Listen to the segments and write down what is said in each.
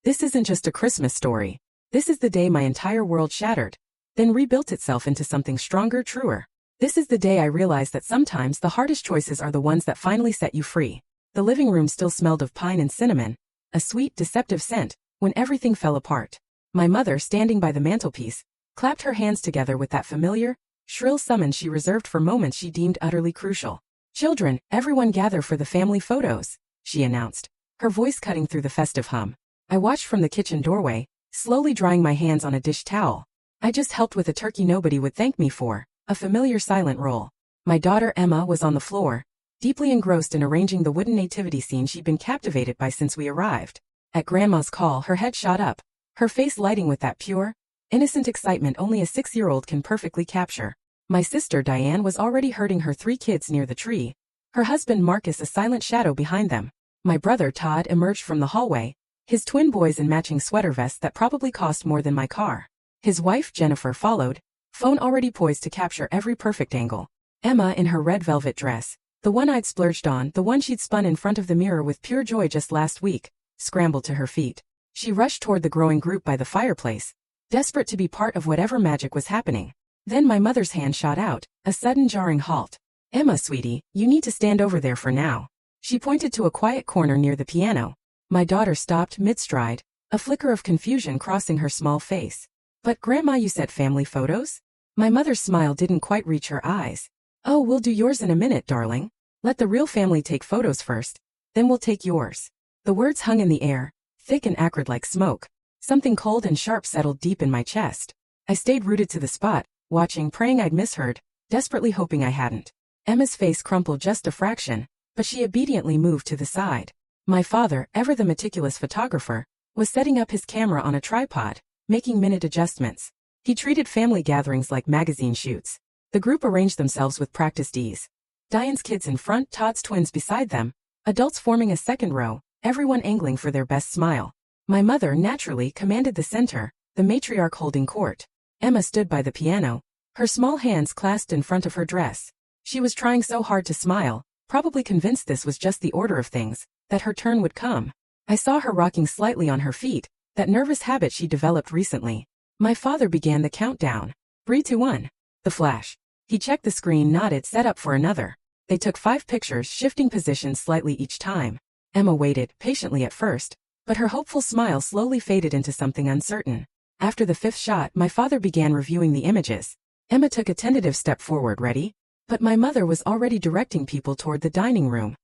This isn't just a Christmas story. This is the day my entire world shattered, then rebuilt itself into something stronger, truer. This is the day I realized that sometimes the hardest choices are the ones that finally set you free. The living room still smelled of pine and cinnamon, a sweet, deceptive scent, when everything fell apart. My mother, standing by the mantelpiece, clapped her hands together with that familiar, shrill summons she reserved for moments she deemed utterly crucial. "Children, everyone gather for the family photos," she announced, her voice cutting through the festive hum. I watched from the kitchen doorway, slowly drying my hands on a dish towel. I just helped with a turkey nobody would thank me for, a familiar silent role. My daughter Emma was on the floor, deeply engrossed in arranging the wooden nativity scene she'd been captivated by since we arrived. At Grandma's call, her head shot up, her face lighting with that pure, innocent excitement only a 6-year-old can perfectly capture. My sister Diane was already herding her 3 kids near the tree, her husband Marcus a silent shadow behind them. My brother Todd emerged from the hallway, his twin boys in matching sweater vests that probably cost more than my car. His wife Jennifer followed, phone already poised to capture every perfect angle. Emma in her red velvet dress, the one I'd splurged on, the one she'd spun in front of the mirror with pure joy just last week, scrambled to her feet. She rushed toward the growing group by the fireplace, desperate to be part of whatever magic was happening. Then my mother's hand shot out, a sudden jarring halt. "Emma, sweetie, you need to stand over there for now." She pointed to a quiet corner near the piano. My daughter stopped mid-stride, a flicker of confusion crossing her small face. "But Grandma, you said family photos?" My mother's smile didn't quite reach her eyes. "Oh, we'll do yours in a minute, darling. Let the real family take photos first, then we'll take yours." The words hung in the air, thick and acrid like smoke. Something cold and sharp settled deep in my chest. I stayed rooted to the spot, watching, praying I'd misheard, desperately hoping I hadn't. Emma's face crumpled just a fraction, but she obediently moved to the side. My father, ever the meticulous photographer, was setting up his camera on a tripod, making minute adjustments. He treated family gatherings like magazine shoots. The group arranged themselves with practiced ease. Diane's kids in front, Todd's twins beside them, adults forming a second row, everyone angling for their best smile. My mother naturally commanded the center, the matriarch holding court. Emma stood by the piano, her small hands clasped in front of her dress. She was trying so hard to smile, probably convinced this was just the order of things, that her turn would come. I saw her rocking slightly on her feet, that nervous habit she developed recently. My father began the countdown. 3, 2, 1. The flash. He checked the screen, nodded, set up for another. They took 5 pictures, shifting positions slightly each time. Emma waited, patiently at first, but her hopeful smile slowly faded into something uncertain. After the 5th shot, my father began reviewing the images. Emma took a tentative step forward, ready? But my mother was already directing people toward the dining room.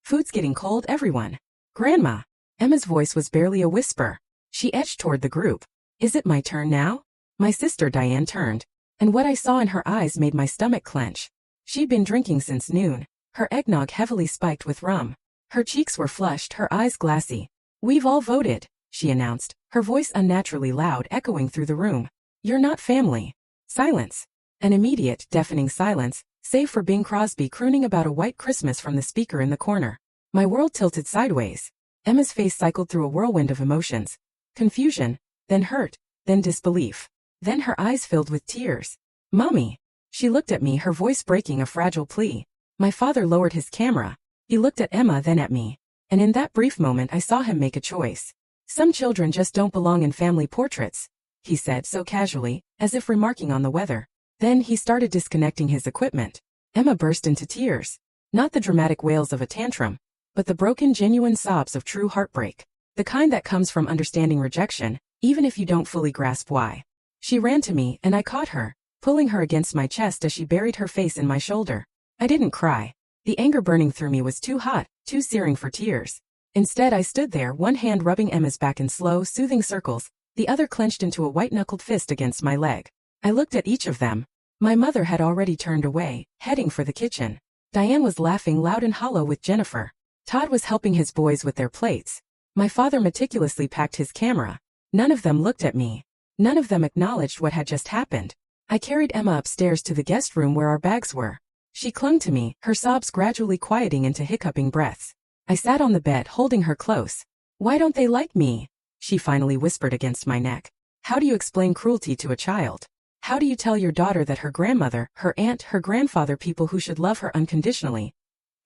"Food's getting cold, everyone." "Grandma." Emma's voice was barely a whisper. She edged toward the group. "Is it my turn now?" My sister Diane turned, and what I saw in her eyes made my stomach clench. She'd been drinking since noon, her eggnog heavily spiked with rum. Her cheeks were flushed, her eyes glassy. "We've all voted," she announced, her voice unnaturally loud, echoing through the room. "You're not family." Silence. An immediate, deafening silence, save for Bing Crosby crooning about a white Christmas from the speaker in the corner. My world tilted sideways. Emma's face cycled through a whirlwind of emotions. Confusion, then hurt, then disbelief. Then her eyes filled with tears. "Mommy." She looked at me, her voice breaking a fragile plea. My father lowered his camera. He looked at Emma, then at me. And in that brief moment I saw him make a choice. "Some children just don't belong in family portraits," he said so casually, as if remarking on the weather. Then he started disconnecting his equipment. Emma burst into tears. Not the dramatic wails of a tantrum, but the broken, genuine sobs of true heartbreak. The kind that comes from understanding rejection, even if you don't fully grasp why. She ran to me, and I caught her, pulling her against my chest as she buried her face in my shoulder. I didn't cry. The anger burning through me was too hot, too searing for tears. Instead, I stood there, one hand rubbing Emma's back in slow, soothing circles, the other clenched into a white-knuckled fist against my leg. I looked at each of them. My mother had already turned away, heading for the kitchen. Diane was laughing loud and hollow with Jennifer. Todd was helping his boys with their plates. My father meticulously packed his camera. None of them looked at me. None of them acknowledged what had just happened. I carried Emma upstairs to the guest room where our bags were. She clung to me, her sobs gradually quieting into hiccuping breaths. I sat on the bed, holding her close. "Why don't they like me?" she finally whispered against my neck. "How do you explain cruelty to a child? How do you tell your daughter that her grandmother, her aunt, her grandfather, people who should love her unconditionally,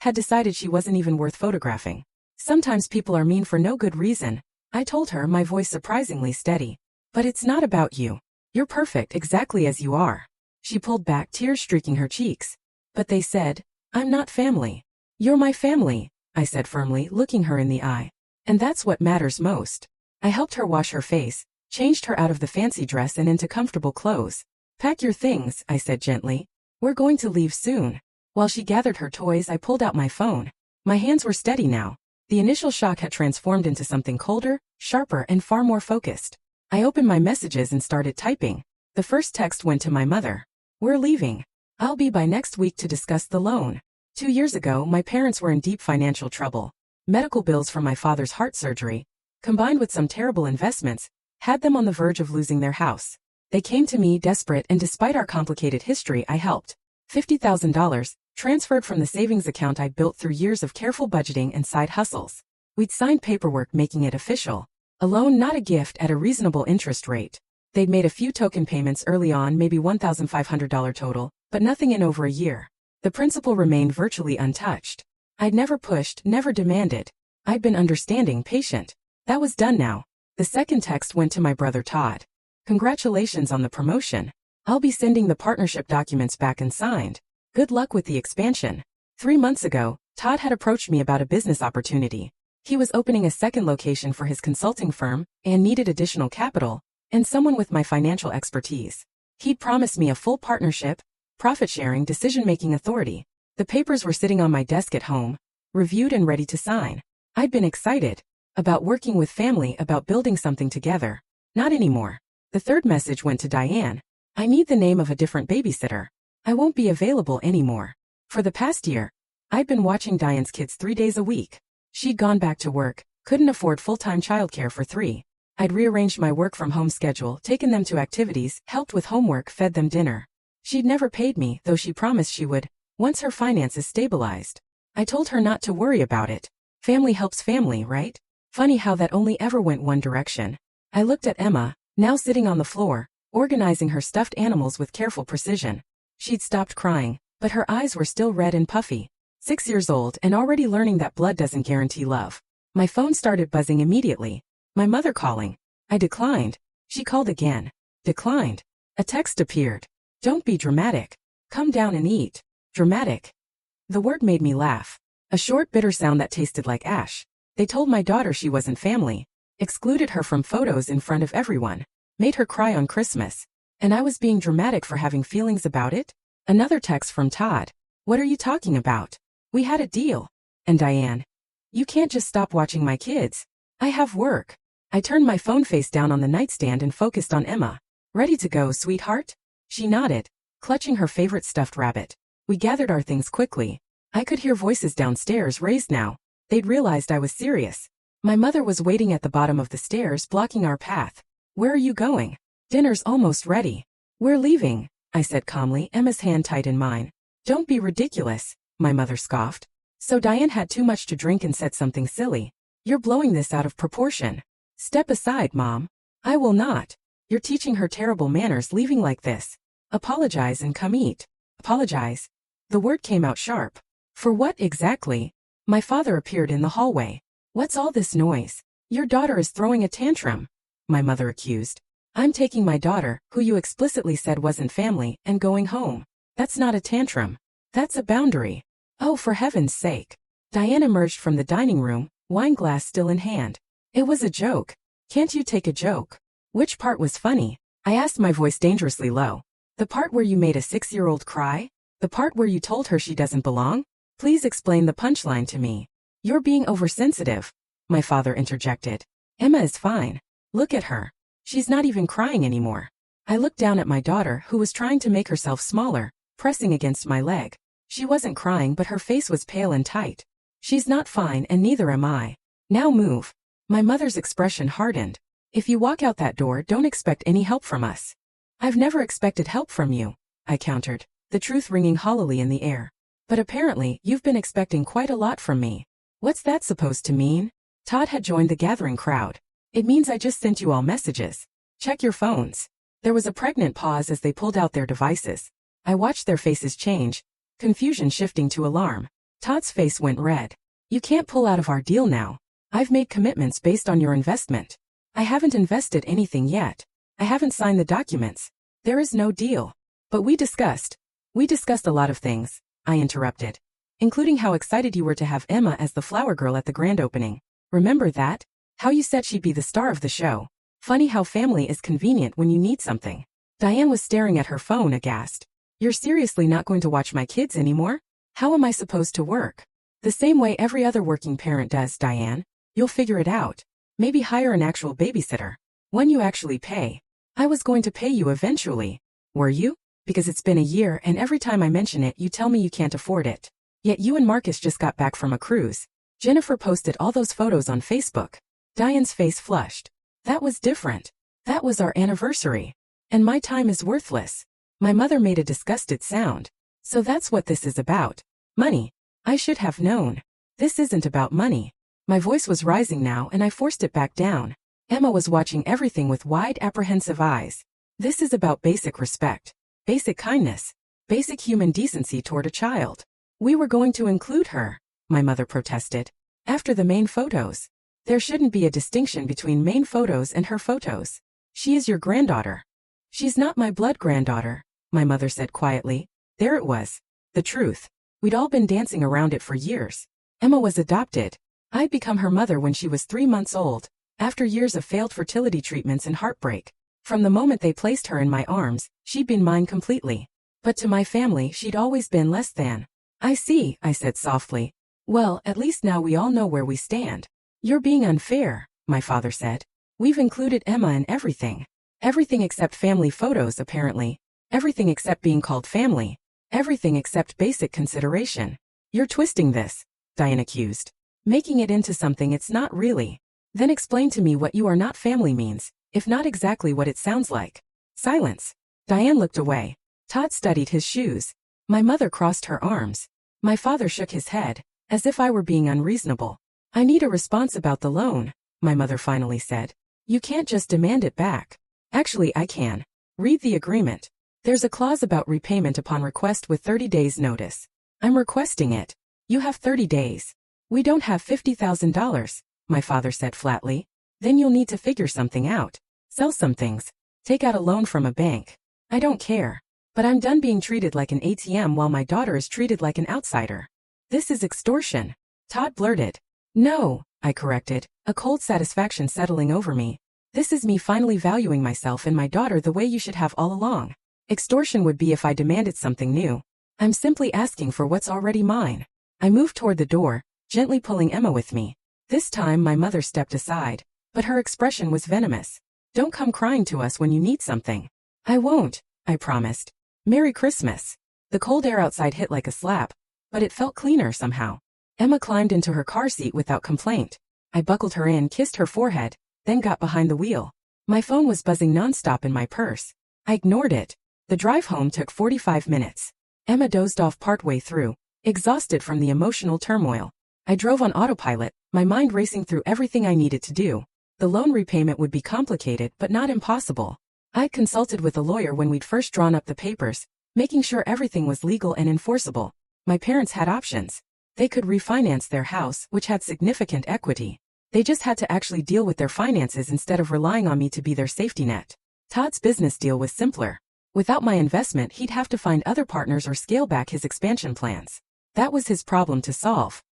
had decided she wasn't even worth photographing? Sometimes people are mean for no good reason, I told her, my voice surprisingly steady. But it's not about you. You're perfect exactly as you are. She pulled back, tears streaking her cheeks. But they said, I'm not family. You're my family, I said firmly, looking her in the eye. And that's what matters most. I helped her wash her face, changed her out of the fancy dress and into comfortable clothes. Pack your things, I said gently. We're going to leave soon. While she gathered her toys, I pulled out my phone. My hands were steady now. The initial shock had transformed into something colder, sharper, and far more focused. I opened my messages and started typing. The first text went to my mother. We're leaving. I'll be by next week to discuss the loan. 2 years ago, my parents were in deep financial trouble. Medical bills from my father's heart surgery, combined with some terrible investments, had them on the verge of losing their house. They came to me desperate, and despite our complicated history, I helped. $50,000, transferred from the savings account I'd built through years of careful budgeting and side hustles. We'd signed paperwork making it official. A loan, not a gift, at a reasonable interest rate. They'd made a few token payments early on, maybe $1,500 total, but nothing in over a year. The principal remained virtually untouched. I'd never pushed, never demanded. I'd been understanding, patient. That was done now. The second text went to my brother Todd. Congratulations on the promotion. I'll be sending the partnership documents back and signed. Good luck with the expansion. 3 months ago, Todd had approached me about a business opportunity. He was opening a second location for his consulting firm and needed additional capital and someone with my financial expertise. He'd promised me a full partnership, profit-sharing, decision-making authority. The papers were sitting on my desk at home, reviewed and ready to sign. I'd been excited about working with family, about building something together. Not anymore. The third message went to Diane. I need the name of a different babysitter. I won't be available anymore. For the past year, I'd been watching Diane's kids 3 days a week. She'd gone back to work, couldn't afford full-time childcare for 3. I'd rearranged my work-from-home schedule, taken them to activities, helped with homework, fed them dinner. She'd never paid me, though she promised she would, once her finances stabilized. I told her not to worry about it. Family helps family, right? Funny how that only ever went one direction. I looked at Emma, now sitting on the floor, organizing her stuffed animals with careful precision. She'd stopped crying, but her eyes were still red and puffy. 6 years old and already learning that blood doesn't guarantee love. My phone started buzzing immediately. My mother calling. I declined. She called again. Declined. A text appeared. Don't be dramatic. Come down and eat. Dramatic. The word made me laugh. A short, bitter sound that tasted like ash. They told my daughter she wasn't family. Excluded her from photos in front of everyone. Made her cry on Christmas. And I was being dramatic for having feelings about it? Another text from Todd. What are you talking about? We had a deal. And Diane. You can't just stop watching my kids. I have work. I turned my phone face down on the nightstand and focused on Emma. Ready to go, sweetheart? She nodded, clutching her favorite stuffed rabbit. We gathered our things quickly. I could hear voices downstairs raised now. They'd realized I was serious. My mother was waiting at the bottom of the stairs, blocking our path. Where are you going? Dinner's almost ready. We're leaving, I said calmly, Emma's hand tight in mine. Don't be ridiculous, my mother scoffed. So Diane had too much to drink and said something silly. You're blowing this out of proportion. Step aside, Mom. I will not. You're teaching her terrible manners leaving like this. Apologize and come eat. Apologize. The word came out sharp. For what exactly? My father appeared in the hallway. What's all this noise? Your daughter is throwing a tantrum, my mother accused. I'm taking my daughter, who you explicitly said wasn't family, and going home. That's not a tantrum. That's a boundary. Oh, for heaven's sake. Diane emerged from the dining room, wine glass still in hand. It was a joke. Can't you take a joke? Which part was funny? I asked, my voice dangerously low. The part where you made a 6-year-old cry? The part where you told her she doesn't belong? Please explain the punchline to me. You're being oversensitive, my father interjected. Emma is fine. Look at her. She's not even crying anymore. I looked down at my daughter, who was trying to make herself smaller, pressing against my leg. She wasn't crying, but her face was pale and tight. She's not fine, and neither am I. Now move. My mother's expression hardened. If you walk out that door, don't expect any help from us. I've never expected help from you, I countered, the truth ringing hollowly in the air. But apparently, you've been expecting quite a lot from me. What's that supposed to mean? Todd had joined the gathering crowd. It means I just sent you all messages. Check your phones. There was a pregnant pause as they pulled out their devices. I watched their faces change, confusion shifting to alarm. Todd's face went red. You can't pull out of our deal now. I've made commitments based on your investment. I haven't invested anything yet. I haven't signed the documents. There is no deal. But we discussed a lot of things, I interrupted, including how excited you were to have Emma as the flower girl at the grand opening. Remember that? How you said she'd be the star of the show. Funny how family is convenient when you need something. Diane was staring at her phone aghast. You're seriously not going to watch my kids anymore? How am I supposed to work? The same way every other working parent does, Diane. You'll figure it out. Maybe hire an actual babysitter. One you actually pay. I was going to pay you eventually. Were you? Because it's been a year and every time I mention it you tell me you can't afford it. Yet you and Marcus just got back from a cruise. Jennifer posted all those photos on Facebook. Diane's face flushed. That was different. That was our anniversary. And my time is worthless. My mother made a disgusted sound. So that's what this is about. Money. I should have known. This isn't about money. My voice was rising now and I forced it back down. Emma was watching everything with wide, apprehensive eyes. This is about basic respect, basic kindness, basic human decency toward a child. We were going to include her, my mother protested. After the main photos. There shouldn't be a distinction between main photos and her photos. She is your granddaughter. She's not my blood granddaughter, my mother said quietly. There it was. The truth. We'd all been dancing around it for years. Emma was adopted. I'd become her mother when she was 3 months old, after years of failed fertility treatments and heartbreak. From the moment they placed her in my arms, she'd been mine completely. But to my family she'd always been less than. I see, I said softly. Well, at least now we all know where we stand. You're being unfair, my father said. We've included Emma in everything. Everything except family photos apparently. Everything except being called family. Everything except basic consideration. You're twisting this, Diane accused. Making it into something it's not really. Then explain to me what you are not family means, if not exactly what it sounds like. Silence. Diane looked away. Todd studied his shoes. My mother crossed her arms. My father shook his head, as if I were being unreasonable. I need a response about the loan, my mother finally said. You can't just demand it back. Actually, I can. Read the agreement. There's a clause about repayment upon request with 30 days notice. I'm requesting it. You have 30 days. We don't have $50,000, my father said flatly. Then you'll need to figure something out. Sell some things. Take out a loan from a bank. I don't care. But I'm done being treated like an ATM while my daughter is treated like an outsider. This is extortion. Todd blurted. No, I corrected, a cold satisfaction settling over me. This is me finally valuing myself and my daughter the way you should have all along. Extortion would be if I demanded something new. I'm simply asking for what's already mine. I moved toward the door, gently pulling Emma with me. This time my mother stepped aside, but her expression was venomous. Don't come crying to us when you need something. I won't, I promised. Merry Christmas. The cold air outside hit like a slap, but it felt cleaner somehow. Emma climbed into her car seat without complaint. I buckled her in, kissed her forehead, then got behind the wheel. My phone was buzzing nonstop in my purse. I ignored it. The drive home took 45 minutes. Emma dozed off partway through, exhausted from the emotional turmoil. I drove on autopilot, my mind racing through everything I needed to do. The loan repayment would be complicated but not impossible. I'd consulted with a lawyer when we'd first drawn up the papers, making sure everything was legal and enforceable. My parents had options. They could refinance their house, which had significant equity. They just had to actually deal with their finances instead of relying on me to be their safety net. Todd's business deal was simpler. Without my investment, he'd have to find other partners or scale back his expansion plans. That was his problem to solve.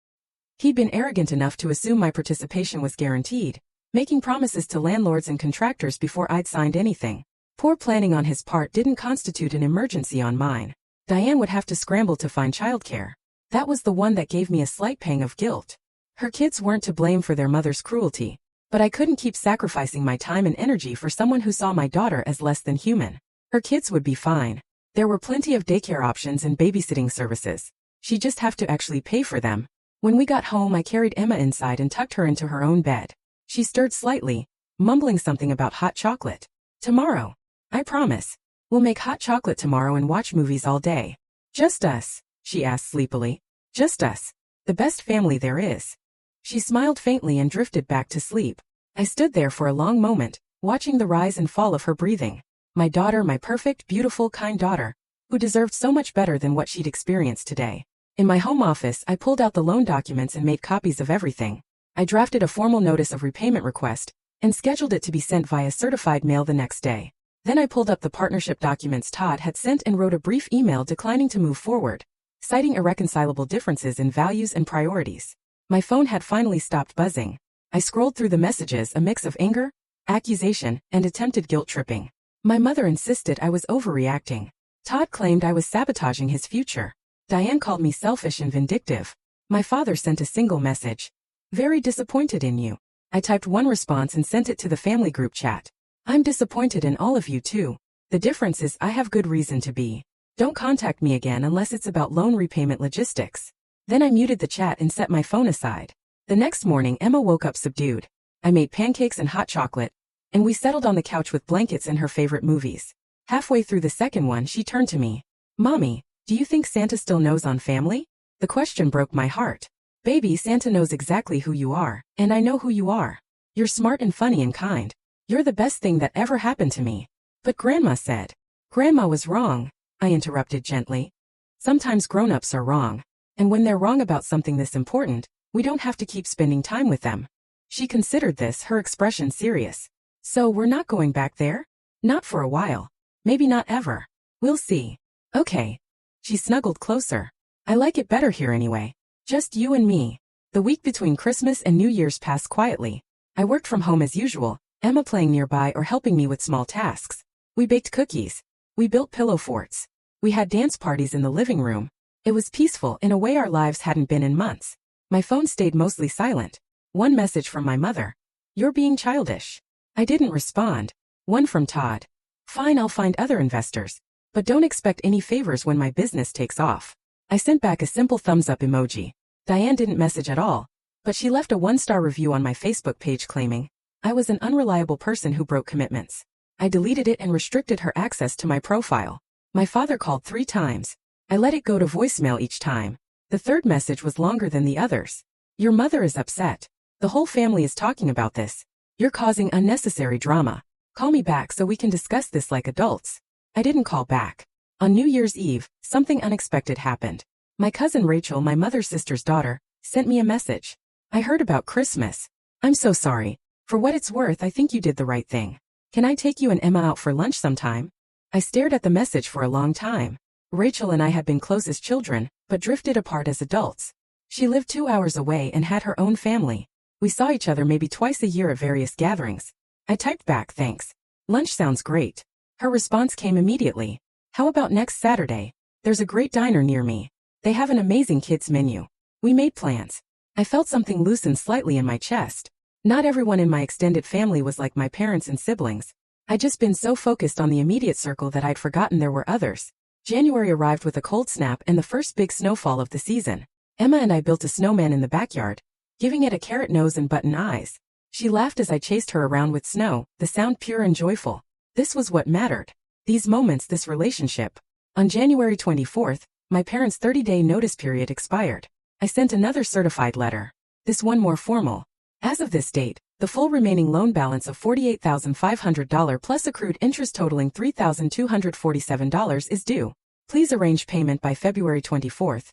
He'd been arrogant enough to assume my participation was guaranteed, making promises to landlords and contractors before I'd signed anything. Poor planning on his part didn't constitute an emergency on mine. Diane would have to scramble to find childcare. That was the one that gave me a slight pang of guilt. Her kids weren't to blame for their mother's cruelty, but I couldn't keep sacrificing my time and energy for someone who saw my daughter as less than human. Her kids would be fine. There were plenty of daycare options and babysitting services. She'd just have to actually pay for them. When we got home, I carried Emma inside and tucked her into her own bed. She stirred slightly, mumbling something about hot chocolate. Tomorrow. I promise. We'll make hot chocolate tomorrow and watch movies all day. Just us, she asked sleepily. Just us. The best family there is. She smiled faintly and drifted back to sleep. I stood there for a long moment, watching the rise and fall of her breathing. My daughter, my perfect, beautiful, kind daughter, who deserved so much better than what she'd experienced today. In my home office, I pulled out the loan documents and made copies of everything. I drafted a formal notice of repayment request and scheduled it to be sent via certified mail the next day. Then I pulled up the partnership documents Todd had sent and wrote a brief email declining to move forward, citing irreconcilable differences in values and priorities. My phone had finally stopped buzzing. I scrolled through the messages, a mix of anger, accusation, and attempted guilt-tripping. My mother insisted I was overreacting. Todd claimed I was sabotaging his future. Diane called me selfish and vindictive. My father sent a single message. Very disappointed in you. I typed one response and sent it to the family group chat. I'm disappointed in all of you too. The difference is I have good reason to be. Don't contact me again unless it's about loan repayment logistics. Then I muted the chat and set my phone aside. The next morning Emma woke up subdued. I made pancakes and hot chocolate, and we settled on the couch with blankets and her favorite movies. Halfway through the second one she turned to me. Mommy, do you think Santa still knows on family? The question broke my heart. Baby, Santa knows exactly who you are, and I know who you are. You're smart and funny and kind. You're the best thing that ever happened to me. But Grandma said. Grandma was wrong, I interrupted gently. Sometimes grown-ups are wrong. And when they're wrong about something this important, we don't have to keep spending time with them. She considered this, her expression serious. So we're not going back there? Not for a while. Maybe not ever. We'll see. Okay. She snuggled closer. I like it better here anyway. Just you and me. The week between Christmas and New Year's passed quietly. I worked from home as usual, Emma playing nearby or helping me with small tasks. We baked cookies. We built pillow forts. We had dance parties in the living room. It was peaceful in a way our lives hadn't been in months. My phone stayed mostly silent. One message from my mother. You're being childish. I didn't respond. One from Todd. Fine, I'll find other investors. But don't expect any favors when my business takes off. I sent back a simple thumbs-up emoji. Diane didn't message at all, but she left a 1-star review on my Facebook page claiming I was an unreliable person who broke commitments. I deleted it and restricted her access to my profile. My father called 3 times. I let it go to voicemail each time. The third message was longer than the others. Your mother is upset. The whole family is talking about this. You're causing unnecessary drama. Call me back so we can discuss this like adults. I didn't call back. On New Year's Eve, something unexpected happened. My cousin Rachel, my mother's sister's daughter, sent me a message. I heard about Christmas. I'm so sorry. For what it's worth, I think you did the right thing. Can I take you and Emma out for lunch sometime? I stared at the message for a long time. Rachel and I had been close as children, but drifted apart as adults. She lived 2 hours away and had her own family. We saw each other maybe twice a year at various gatherings. I typed back, thanks. Lunch sounds great. Her response came immediately. How about next Saturday? There's a great diner near me. They have an amazing kids menu. We made plans. I felt something loosen slightly in my chest. Not everyone in my extended family was like my parents and siblings. I'd just been so focused on the immediate circle that I'd forgotten there were others. January arrived with a cold snap and the first big snowfall of the season. Emma and I built a snowman in the backyard, giving it a carrot nose and button eyes. She laughed as I chased her around with snow, the sound pure and joyful. This was what mattered. These moments, this relationship. On January 24th, my parents' 30-day notice period expired. I sent another certified letter. This one more formal. As of this date, the full remaining loan balance of $48,500 plus accrued interest totaling $3,247 is due. Please arrange payment by February 24th.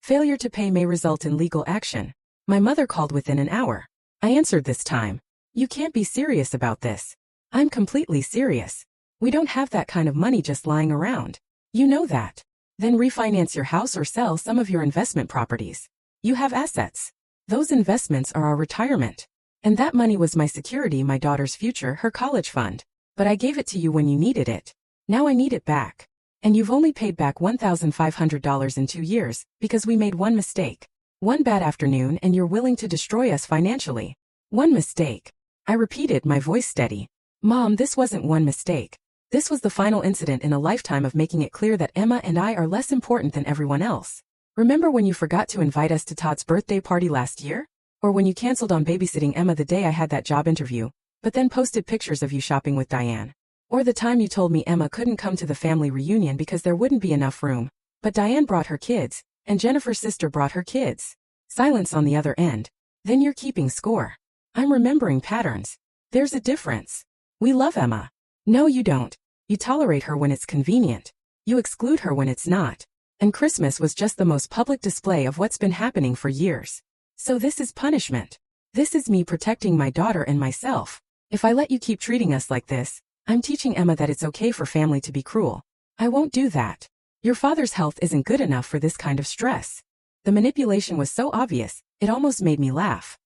Failure to pay may result in legal action. My mother called within an hour. I answered this time. You can't be serious about this. I'm completely serious. We don't have that kind of money just lying around. You know that. Then refinance your house or sell some of your investment properties. You have assets. Those investments are our retirement. And that money was my security, my daughter's future, her college fund. But I gave it to you when you needed it. Now I need it back. And you've only paid back $1,500 in 2 years, because we made one mistake. One bad afternoon and you're willing to destroy us financially. One mistake. I repeated, my voice steady. Mom, this wasn't one mistake. This was the final incident in a lifetime of making it clear that Emma and I are less important than everyone else. Remember when you forgot to invite us to Todd's birthday party last year? Or when you canceled on babysitting Emma the day I had that job interview, but then posted pictures of you shopping with Diane? Or the time you told me Emma couldn't come to the family reunion because there wouldn't be enough room, but Diane brought her kids, and Jennifer's sister brought her kids. Silence on the other end. Then you're keeping score. I'm remembering patterns. There's a difference. We love Emma. No, you don't. You tolerate her when it's convenient. You exclude her when it's not. And Christmas was just the most public display of what's been happening for years. So this is punishment. This is me protecting my daughter and myself. If I let you keep treating us like this, I'm teaching Emma that it's okay for family to be cruel. I won't do that. Your father's health isn't good enough for this kind of stress. The manipulation was so obvious, it almost made me laugh.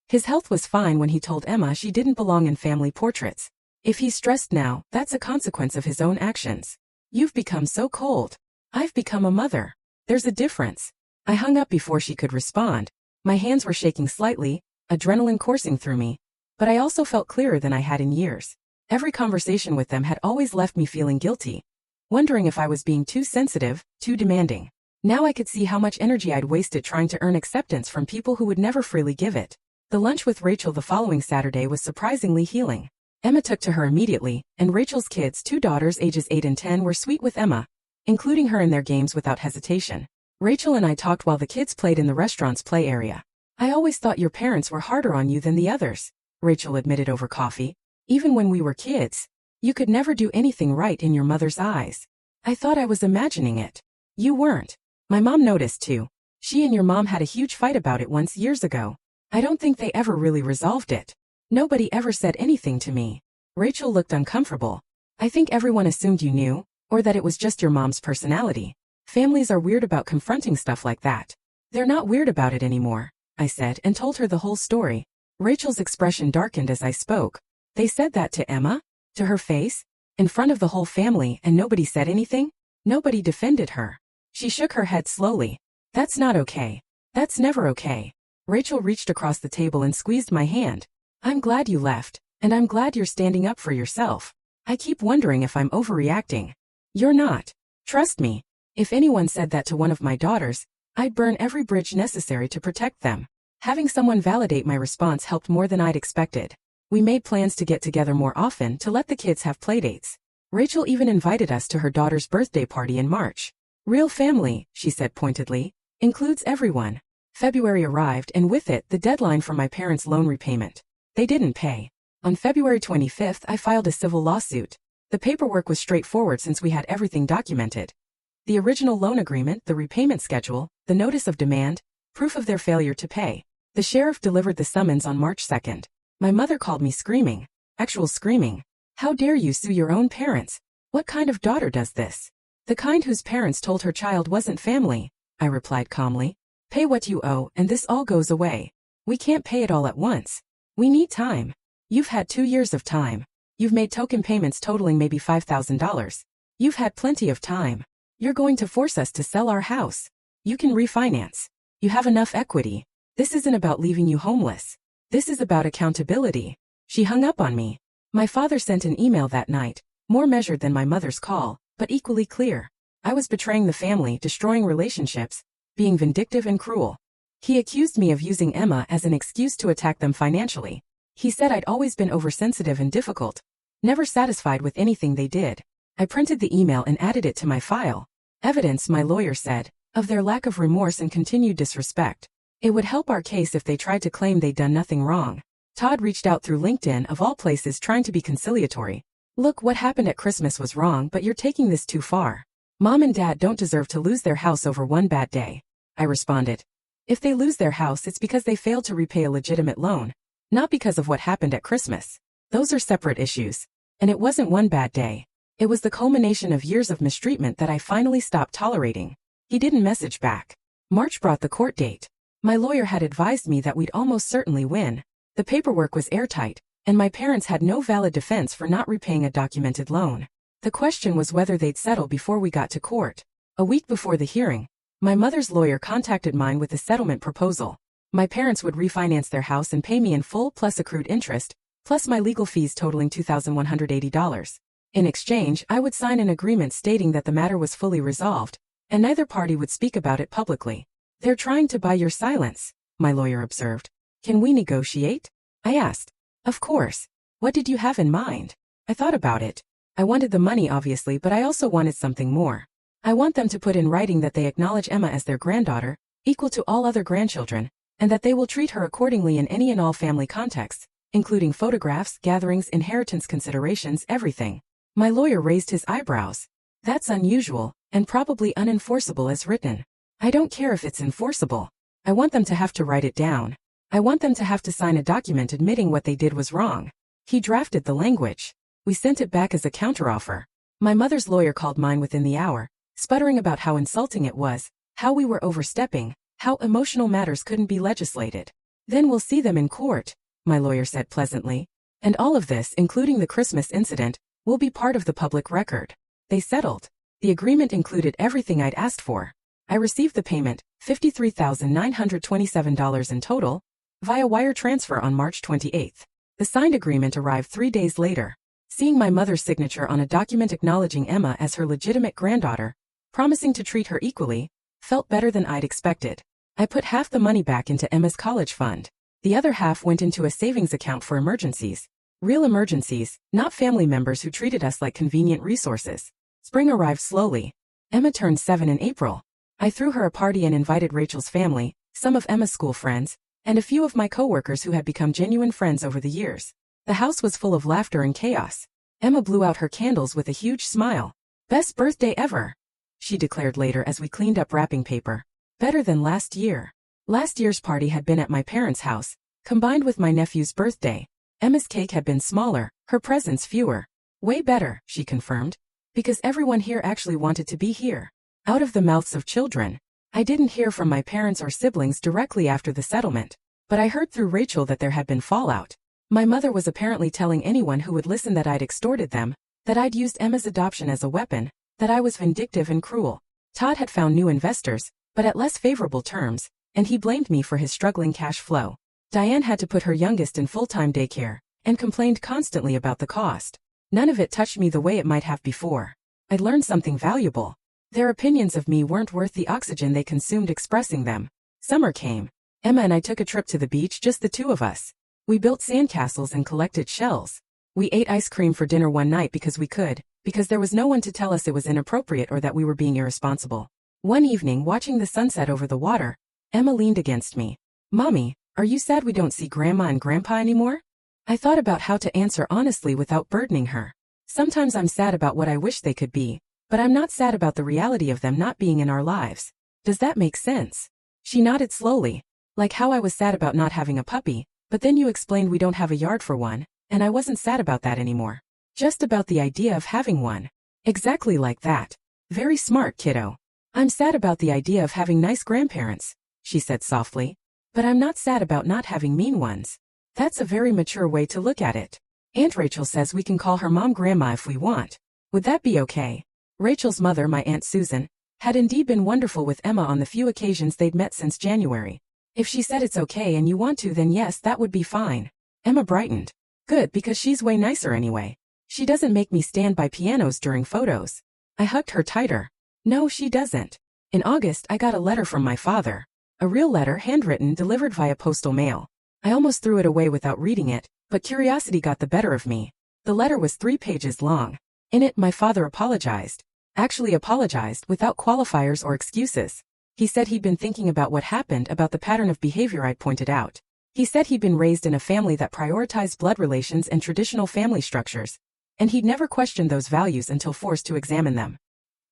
His health was fine when he told Emma she didn't belong in family portraits. If he's stressed now, that's a consequence of his own actions. You've become so cold. I've become a mother. There's a difference. I hung up before she could respond. My hands were shaking slightly, adrenaline coursing through me. But I also felt clearer than I had in years. Every conversation with them had always left me feeling guilty, wondering if I was being too sensitive, too demanding. Now I could see how much energy I'd wasted trying to earn acceptance from people who would never freely give it. The lunch with Rachel the following Saturday was surprisingly healing. Emma took to her immediately, and Rachel's kids, 2 daughters ages 8 and 10, were sweet with Emma, including her in their games without hesitation. Rachel and I talked while the kids played in the restaurant's play area. I always thought your parents were harder on you than the others, Rachel admitted over coffee. Even when we were kids, you could never do anything right in your mother's eyes. I thought I was imagining it. You weren't. My mom noticed too. She and your mom had a huge fight about it once years ago. I don't think they ever really resolved it. Nobody ever said anything to me. Rachel looked uncomfortable. I think everyone assumed you knew, or that it was just your mom's personality. Families are weird about confronting stuff like that. They're not weird about it anymore, I said, and told her the whole story. Rachel's expression darkened as I spoke. They said that to Emma? To her face? In front of the whole family, and nobody said anything? Nobody defended her. She shook her head slowly. That's not okay. That's never okay. Rachel reached across the table and squeezed my hand. I'm glad you left, and I'm glad you're standing up for yourself. I keep wondering if I'm overreacting. You're not. Trust me. If anyone said that to one of my daughters, I'd burn every bridge necessary to protect them. Having someone validate my response helped more than I'd expected. We made plans to get together more often to let the kids have playdates. Rachel even invited us to her daughter's birthday party in March. Real family, she said pointedly, includes everyone. February arrived, and with it, the deadline for my parents' loan repayment. They didn't pay. On February 25th, I filed a civil lawsuit. The paperwork was straightforward since we had everything documented. The original loan agreement, the repayment schedule, the notice of demand, proof of their failure to pay. The sheriff delivered the summons on March 2nd. My mother called me screaming. Actual screaming. How dare you sue your own parents? What kind of daughter does this? The kind whose parents told her child wasn't family, I replied calmly. Pay what you owe, and this all goes away. We can't pay it all at once. We need time. You've had 2 years of time. You've made token payments totaling maybe $5,000. You've had plenty of time. You're going to force us to sell our house. You can refinance. You have enough equity. This isn't about leaving you homeless. This is about accountability. She hung up on me. My father sent an email that night, more measured than my mother's call, but equally clear. I was betraying the family, destroying relationships, being vindictive and cruel. He accused me of using Emma as an excuse to attack them financially. He said I'd always been oversensitive and difficult, never satisfied with anything they did. I printed the email and added it to my file. Evidence, my lawyer said, of their lack of remorse and continued disrespect. It would help our case if they tried to claim they'd done nothing wrong. Todd reached out through LinkedIn, of all places, trying to be conciliatory. Look, what happened at Christmas was wrong, but you're taking this too far. Mom and Dad don't deserve to lose their house over one bad day. I responded. If they lose their house, it's because they failed to repay a legitimate loan, not because of what happened at Christmas. Those are separate issues. And it wasn't one bad day. It was the culmination of years of mistreatment that I finally stopped tolerating. He didn't message back. March brought the court date. My lawyer had advised me that we'd almost certainly win. The paperwork was airtight, and my parents had no valid defense for not repaying a documented loan. The question was whether they'd settle before we got to court. A week before the hearing, my mother's lawyer contacted mine with a settlement proposal. My parents would refinance their house and pay me in full plus accrued interest, plus my legal fees totaling $2,180. In exchange, I would sign an agreement stating that the matter was fully resolved, and neither party would speak about it publicly. They're trying to buy your silence, my lawyer observed. Can we negotiate? I asked. Of course. What did you have in mind? I thought about it. I wanted the money, obviously, but I also wanted something more. I want them to put in writing that they acknowledge Emma as their granddaughter, equal to all other grandchildren, and that they will treat her accordingly in any and all family contexts, including photographs, gatherings, inheritance considerations, everything. My lawyer raised his eyebrows. That's unusual, and probably unenforceable as written. I don't care if it's enforceable. I want them to have to write it down. I want them to have to sign a document admitting what they did was wrong. He drafted the language. We sent it back as a counteroffer. My mother's lawyer called mine within the hour, sputtering about how insulting it was, how we were overstepping, how emotional matters couldn't be legislated. Then we'll see them in court, my lawyer said pleasantly. And all of this, including the Christmas incident, will be part of the public record. They settled. The agreement included everything I'd asked for. I received the payment, $53,927 in total, via wire transfer on March 28. The signed agreement arrived 3 days later. Seeing my mother's signature on a document acknowledging Emma as her legitimate granddaughter, promising to treat her equally, felt better than I'd expected. I put half the money back into Emma's college fund. The other half went into a savings account for emergencies. Real emergencies, not family members who treated us like convenient resources. Spring arrived slowly. Emma turned 7 in April. I threw her a party and invited Rachel's family, some of Emma's school friends, and a few of my coworkers who had become genuine friends over the years. The house was full of laughter and chaos. Emma blew out her candles with a huge smile. "Best birthday ever," she declared later as we cleaned up wrapping paper. "Better than last year." Last year's party had been at my parents' house, combined with my nephew's birthday. Emma's cake had been smaller, her presents fewer. "Way better," she confirmed, "because everyone here actually wanted to be here." Out of the mouths of children. I didn't hear from my parents or siblings directly after the settlement, but I heard through Rachel that there had been fallout. My mother was apparently telling anyone who would listen that I'd extorted them, that I'd used Emma's adoption as a weapon, that I was vindictive and cruel. Todd had found new investors, but at less favorable terms, and he blamed me for his struggling cash flow. Diane had to put her youngest in full-time daycare, and complained constantly about the cost. None of it touched me the way it might have before. I'd learned something valuable. Their opinions of me weren't worth the oxygen they consumed expressing them. Summer came. Emma and I took a trip to the beach, just the two of us. We built sandcastles and collected shells. We ate ice cream for dinner one night because we could, because there was no one to tell us it was inappropriate or that we were being irresponsible. One evening, watching the sunset over the water, Emma leaned against me. "Mommy, are you sad we don't see Grandma and Grandpa anymore?" I thought about how to answer honestly without burdening her. Sometimes I'm sad about what I wish they could be, but I'm not sad about the reality of them not being in our lives. Does that make sense? She nodded slowly. "Like how I was sad about not having a puppy, but then you explained we don't have a yard for one, and I wasn't sad about that anymore. Just about the idea of having one." "Exactly like that. Very smart, kiddo. I'm sad about the idea of having nice grandparents," she said softly. "But I'm not sad about not having mean ones." That's a very mature way to look at it. Aunt Rachel says we can call her Mom Grandma if we want. Would that be okay? Rachel's mother, my Aunt Susan, had indeed been wonderful with Emma on the few occasions they'd met since January. If she said it's okay and you want to, then yes, that would be fine. Emma brightened. "Good, because she's way nicer anyway. She doesn't make me stand by pianos during photos." I hugged her tighter. "No, she doesn't." In August, I got a letter from my father. A real letter, handwritten, delivered via postal mail. I almost threw it away without reading it, but curiosity got the better of me. The letter was 3 pages long. In it, my father apologized. Actually apologized without qualifiers or excuses. He said he'd been thinking about what happened, about the pattern of behavior I'd pointed out. He said he'd been raised in a family that prioritized blood relations and traditional family structures, and he'd never questioned those values until forced to examine them.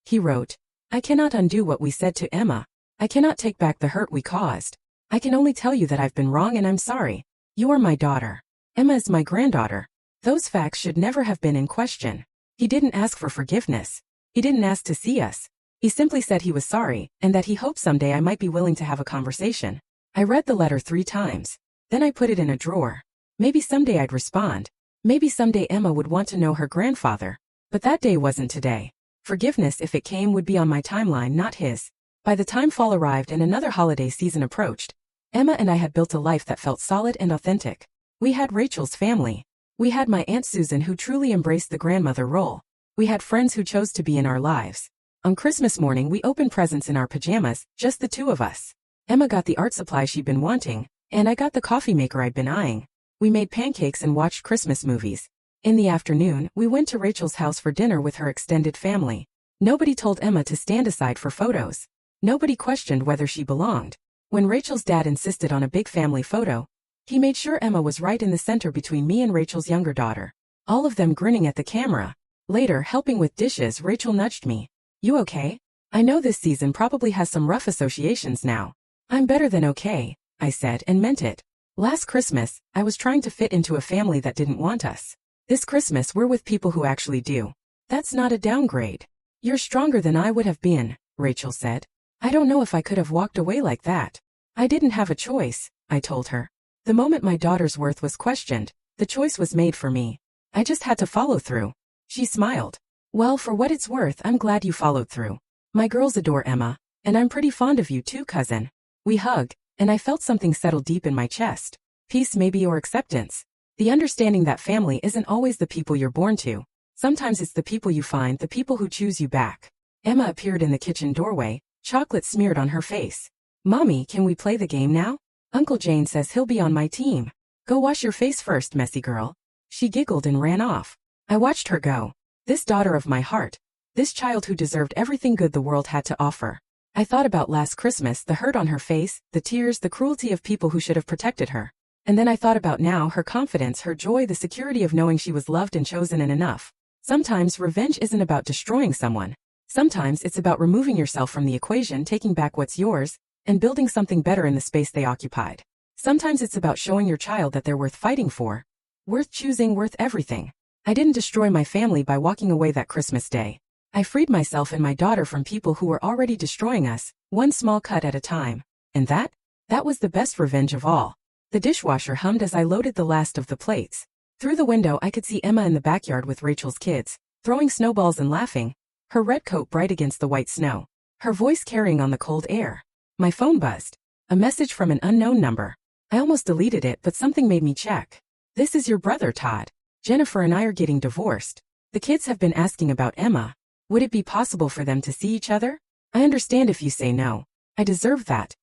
He wrote, "I cannot undo what we said to Emma. I cannot take back the hurt we caused. I can only tell you that I've been wrong and I'm sorry. You are my daughter. Emma is my granddaughter. Those facts should never have been in question." He didn't ask for forgiveness. He didn't ask to see us. He simply said he was sorry, and that he hoped someday I might be willing to have a conversation. I read the letter 3 times. Then I put it in a drawer. Maybe someday I'd respond. Maybe someday Emma would want to know her grandfather. But that day wasn't today. Forgiveness, if it came, would be on my timeline, not his. By the time fall arrived and another holiday season approached, Emma and I had built a life that felt solid and authentic. We had Rachel's family. We had my Aunt Susan, who truly embraced the grandmother role. We had friends who chose to be in our lives. On Christmas morning, we opened presents in our pajamas, just the two of us. Emma got the art supply she'd been wanting, and I got the coffee maker I'd been eyeing. We made pancakes and watched Christmas movies. In the afternoon, we went to Rachel's house for dinner with her extended family. Nobody told Emma to stand aside for photos. Nobody questioned whether she belonged. When Rachel's dad insisted on a big family photo, he made sure Emma was right in the center between me and Rachel's younger daughter. All of them grinning at the camera. Later, helping with dishes, Rachel nudged me. "You okay? I know this season probably has some rough associations now." "I'm better than okay," I said, and meant it. Last Christmas, I was trying to fit into a family that didn't want us. This Christmas we're with people who actually do. That's not a downgrade. You're stronger than I would have been, Rachel said. I don't know if I could have walked away like that. I didn't have a choice, I told her. The moment my daughter's worth was questioned, the choice was made for me. I just had to follow through. She smiled. Well, for what it's worth, I'm glad you followed through. My girls adore Emma, and I'm pretty fond of you too, cousin. We hugged, and I felt something settle deep in my chest. Peace maybe, or acceptance. The understanding that family isn't always the people you're born to. Sometimes it's the people you find, the people who choose you back. Emma appeared in the kitchen doorway, chocolate smeared on her face. Mommy, can we play the game now? Uncle Jane says he'll be on my team. Go wash your face first, messy girl. She giggled and ran off. I watched her go. This daughter of my heart. This child who deserved everything good the world had to offer. I thought about last Christmas, the hurt on her face, the tears, the cruelty of people who should have protected her. And then I thought about now, her confidence, her joy, the security of knowing she was loved and chosen and enough. Sometimes revenge isn't about destroying someone. Sometimes it's about removing yourself from the equation, taking back what's yours, and building something better in the space they occupied. Sometimes it's about showing your child that they're worth fighting for, worth choosing, worth everything. I didn't destroy my family by walking away that Christmas day. I freed myself and my daughter from people who were already destroying us, one small cut at a time. And that was the best revenge of all. The dishwasher hummed as I loaded the last of the plates. Through the window I could see Emma in the backyard with Rachel's kids, throwing snowballs and laughing, her red coat bright against the white snow, her voice carrying on the cold air. My phone buzzed. A message from an unknown number. I almost deleted it, but something made me check. This is your brother, Todd. Jennifer and I are getting divorced. The kids have been asking about Emma. Would it be possible for them to see each other? I understand if you say no. I deserve that.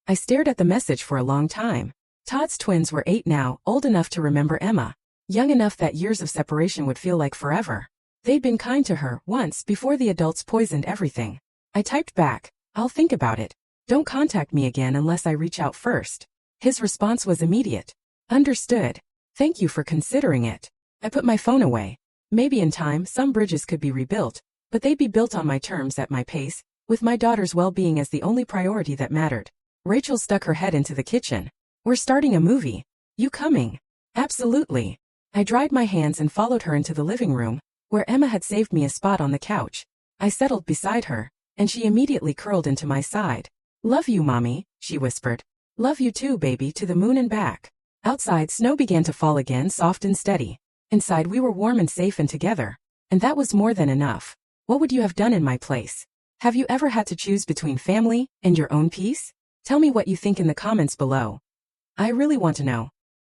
I stared at the message for a long time. Todd's twins were 8 now, old enough to remember Emma. Young enough that years of separation would feel like forever. They'd been kind to her once before the adults poisoned everything. I typed back, I'll think about it. Don't contact me again unless I reach out first. His response was immediate. Understood. Thank you for considering it. I put my phone away. Maybe in time some bridges could be rebuilt, but they'd be built on my terms at my pace, with my daughter's well-being as the only priority that mattered. Rachel stuck her head into the kitchen. We're starting a movie. You coming? Absolutely. I dried my hands and followed her into the living room, where Emma had saved me a spot on the couch. I settled beside her, and she immediately curled into my side. Love you, Mommy, she whispered. Love you too, baby, to the moon and back. Outside, snow began to fall again, soft and steady. Inside, we were warm and safe and together. And that was more than enough. What would you have done in my place? Have you ever had to choose between family and your own peace? Tell me what you think in the comments below. I really want to know.